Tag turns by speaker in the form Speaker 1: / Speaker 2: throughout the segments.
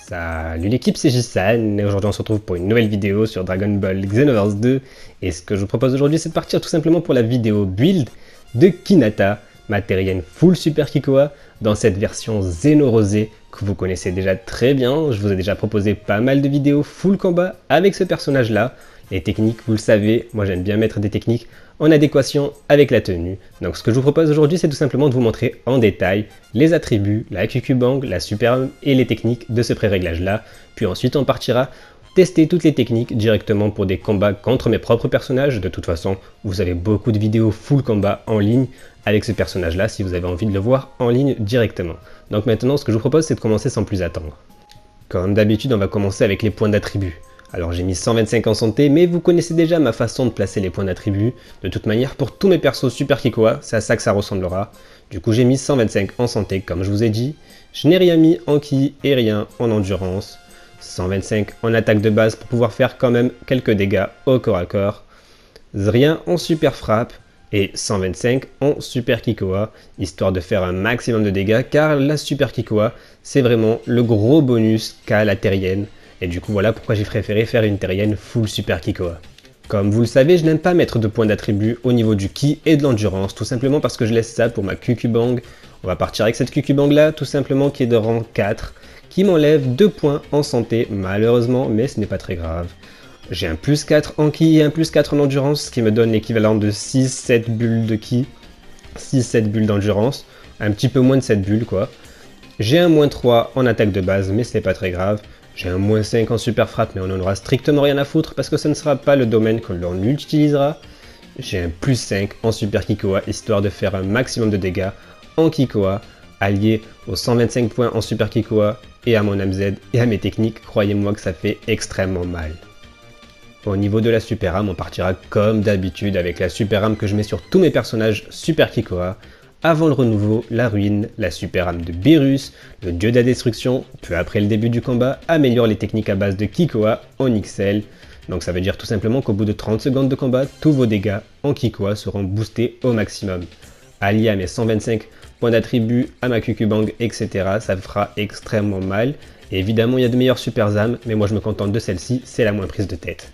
Speaker 1: Salut l'équipe, c'est Jisan et aujourd'hui on se retrouve pour une nouvelle vidéo sur Dragon Ball Xenoverse 2 et ce que je vous propose aujourd'hui c'est de partir tout simplement pour la vidéo build de Hinata, ma terrienne full Super Kikoa dans cette version Xeno Rosé que vous connaissez déjà très bien. Je vous ai déjà proposé pas mal de vidéos full combat avec ce personnage là. Les techniques, vous le savez, moi j'aime bien mettre des techniques en adéquation avec la tenue. Donc ce que je vous propose aujourd'hui, c'est tout simplement de vous montrer en détail les attributs, la Kyukubang, la Super Arm et les techniques de ce pré-réglage là. Puis ensuite on partira tester toutes les techniques directement pour des combats contre mes propres personnages. De toute façon, vous avez beaucoup de vidéos full combat en ligne avec ce personnage là si vous avez envie de le voir en ligne directement. Donc maintenant, ce que je vous propose, c'est de commencer sans plus attendre. Comme d'habitude, on va commencer avec les points d'attributs. Alors j'ai mis 125 en santé, mais vous connaissez déjà ma façon de placer les points d'attribut. De toute manière, pour tous mes persos Super Kikoa, c'est à ça que ça ressemblera. Du coup j'ai mis 125 en santé comme je vous ai dit. Je n'ai rien mis en ki et rien en endurance. 125 en attaque de base pour pouvoir faire quand même quelques dégâts au corps à corps. Rien en super frappe. Et 125 en Super Kikoa, histoire de faire un maximum de dégâts, car la Super Kikoa, c'est vraiment le gros bonus qu'a la terrienne. Et du coup voilà pourquoi j'ai préféré faire une terrienne full Super Kikoa. Comme vous le savez, je n'aime pas mettre de points d'attribut au niveau du ki et de l'endurance, tout simplement parce que je laisse ça pour ma Kyukubang. On va partir avec cette Kyukubang là, tout simplement qui est de rang 4, qui m'enlève 2 points en santé malheureusement, mais ce n'est pas très grave. J'ai un plus 4 en ki et un plus 4 en endurance, ce qui me donne l'équivalent de 6-7 bulles de ki, 6-7 bulles d'endurance, un petit peu moins de 7 bulles quoi. J'ai un moins 3 en attaque de base, mais ce n'est pas très grave. J'ai un moins 5 en super frappe, mais on n'en aura strictement rien à foutre parce que ce ne sera pas le domaine que l'on utilisera. J'ai un plus 5 en Super Kikoa, histoire de faire un maximum de dégâts en Kikoa, allié aux 125 points en Super Kikoa et à mon MZ et à mes techniques, croyez-moi que ça fait extrêmement mal. Au niveau de la Super Arm, on partira comme d'habitude avec la Super Arm que je mets sur tous mes personnages Super Kikoa. Avant le renouveau, la ruine, la Super Arm de Beerus, le dieu de la destruction, peu après le début du combat, améliore les techniques à base de Kikoa en XL. Donc ça veut dire tout simplement qu'au bout de 30 secondes de combat, tous vos dégâts en Kikoa seront boostés au maximum. Allié à mes 125 points d'attribut, à ma Kyukubang, etc., ça fera extrêmement mal. Et évidemment, il y a de meilleures Super Arms, mais moi je me contente de celle-ci, c'est la moins prise de tête.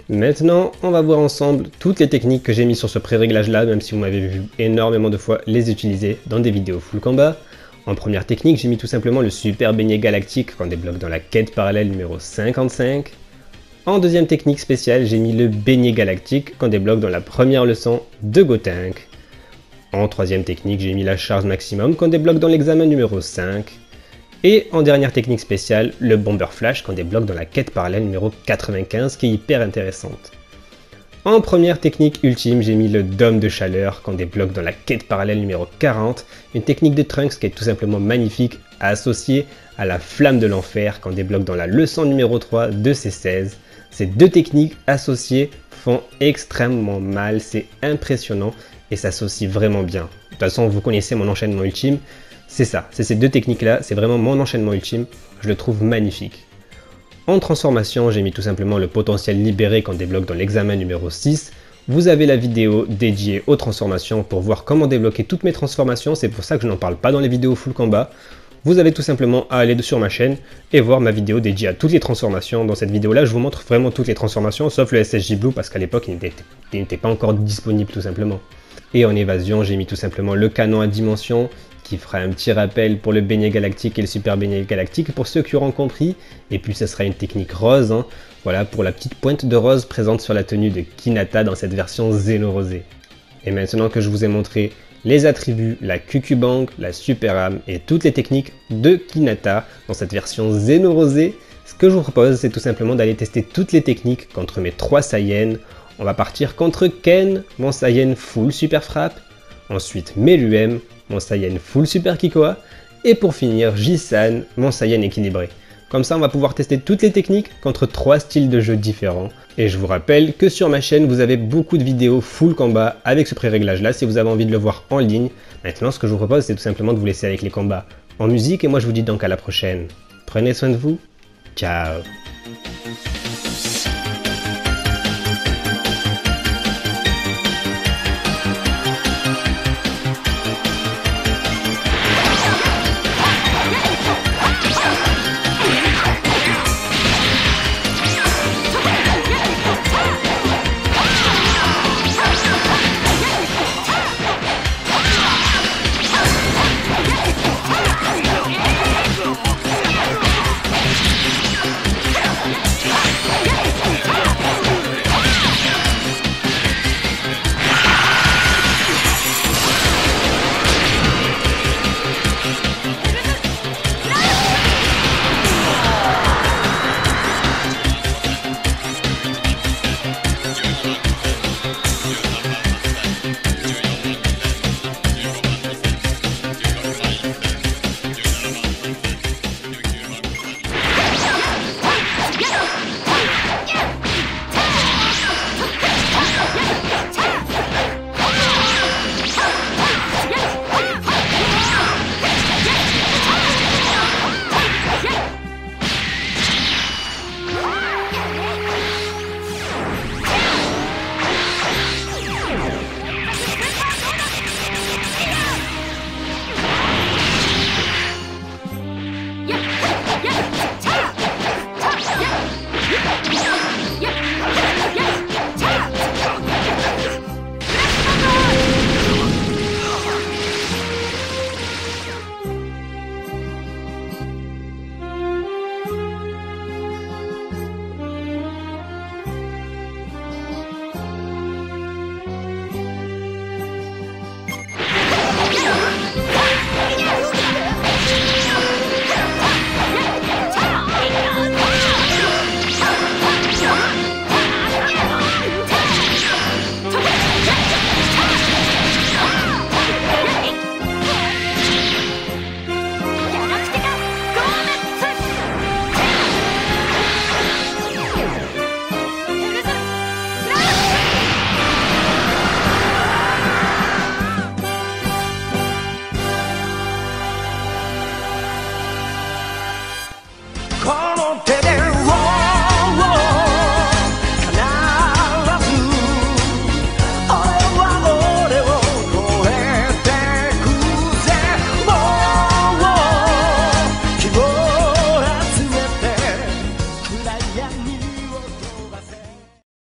Speaker 1: Maintenant, on va voir ensemble toutes les techniques que j'ai mis sur ce pré-réglage là, même si vous m'avez vu énormément de fois les utiliser dans des vidéos full combat. En première technique, j'ai mis tout simplement le Super Beignet Galactique qu'on débloque dans la quête parallèle numéro 55. En deuxième technique spéciale, j'ai mis le Beignet Galactique qu'on débloque dans la première leçon de Gotenk. En troisième technique, j'ai mis la charge maximum qu'on débloque dans l'examen numéro 5. Et en dernière technique spéciale, le Bomber Flash qu'on débloque dans la quête parallèle numéro 95 qui est hyper intéressante. En première technique ultime, j'ai mis le Dôme de Chaleur qu'on débloque dans la quête parallèle numéro 40, une technique de Trunks qui est tout simplement magnifique, associée à la Flamme de l'Enfer qu'on débloque dans la leçon numéro 3 de C16. Ces deux techniques associées font extrêmement mal, c'est impressionnant et s'associent vraiment bien. De toute façon, vous connaissez mon enchaînement ultime. C'est ça, c'est ces deux techniques-là, c'est vraiment mon enchaînement ultime, je le trouve magnifique. En transformation, j'ai mis tout simplement le potentiel libéré qu'on débloque dans l'examen numéro 6. Vous avez la vidéo dédiée aux transformations pour voir comment débloquer toutes mes transformations, c'est pour ça que je n'en parle pas dans les vidéos full combat. Vous avez tout simplement à aller sur ma chaîne et voir ma vidéo dédiée à toutes les transformations. Dans cette vidéo-là, je vous montre vraiment toutes les transformations, sauf le SSJ Blue, parce qu'à l'époque, il n'était pas encore disponible tout simplement. Et en évasion, j'ai mis tout simplement le canon à dimension, qui fera un petit rappel pour le Beignet Galactique et le Super Beignet Galactique pour ceux qui auront compris. Et puis ce sera une technique rose, hein. Voilà pour la petite pointe de rose présente sur la tenue de Hinata dans cette version Xeno Rosé. Et maintenant que je vous ai montré les attributs, la Kyukubang, la Super Arm et toutes les techniques de Hinata dans cette version Xeno Rosé, ce que je vous propose c'est tout simplement d'aller tester toutes les techniques contre mes 3 Saiyans. On va partir contre Ken, mon Saiyan full super frappe, ensuite Meruem, mon Saiyan full Super Kikoa, et pour finir Jisan, mon Saiyan équilibré. Comme ça on va pouvoir tester toutes les techniques contre 3 styles de jeu différents. Et je vous rappelle que sur ma chaîne vous avez beaucoup de vidéos full combat avec ce pré-réglage là si vous avez envie de le voir en ligne. Maintenant ce que je vous propose c'est tout simplement de vous laisser avec les combats en musique et moi je vous dis donc à la prochaine. Prenez soin de vous, ciao.